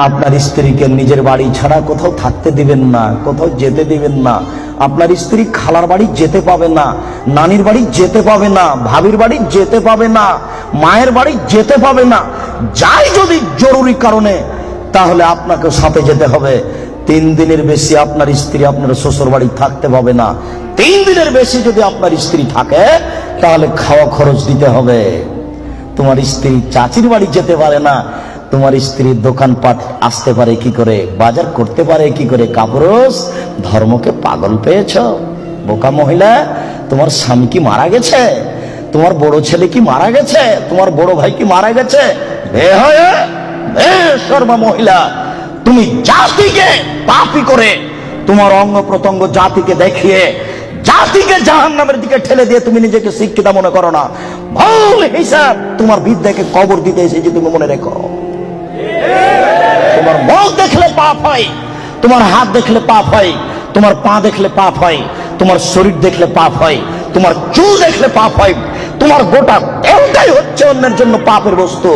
আপনার স্ত্রীকে নিজের বাড়ি ছাড়া কোথাও থাকতে দিবেন না, কোথাও যেতে দিবেন না। আপনার স্ত্রী খালার বাড়ি যেতে পাবে না, নানির বাড়ি যেতে পাবে না, ভাবির বাড়ি যেতে পাবে না, মায়ের বাড়ি যেতে পাবে না। যাই যদি জরুরি কারণে, তাহলে আপনাকে সাথে যেতে হবে। 3 দিনের বেশি আপনার স্ত্রী আপনার শ্বশুর বাড়ি থাকতে পাবে না। 3 দিনের বেশি যদি আপনার স্ত্রী থাকে, তাহলে খাওয়া খরচ দিতে হবে। তোমার স্ত্রী চাচির বাড়ি যেতে পারে না, তোমার স্ত্রীর দোকানপাট আসতে পারে কি করে, বাজার করতে পারে কি করে? কাপুরুষ, ধর্মকে পাগল পেয়েছ? বোকা মহিলা, তোমার স্বামী কি মারা গেছে? তোমার বড় ছেলে কি মারা গেছে? তোমার বড় ভাই কি মারা গেছে? বেশরমা মহিলা, তুমি জাতিকে পাপী করে, তোমার অঙ্গ প্রত্যঙ্গ জাতিকে দেখিয়ে জাতিকে জাহান্নামের দিকে ঠেলে দিয়ে তুমি নিজেকে শিক্ষিত মনে করো না। ভুল হিসাব তোমার বিদ্যাকে কবর দিতে এসেছে, তুমি মনে রেখো। তোমার মুখ দেখলে পাপ হয়, তোমার হাত দেখলে পাপ হয়, তোমার পা দেখলে পাপ হয়, তোমার শরীর দেখলে পাপ হয়, তোমার চুল দেখলে পাপ হয়, তোমার গোটা দেহটাই হচ্ছে অন্যের জন্য পাপের বস্তু।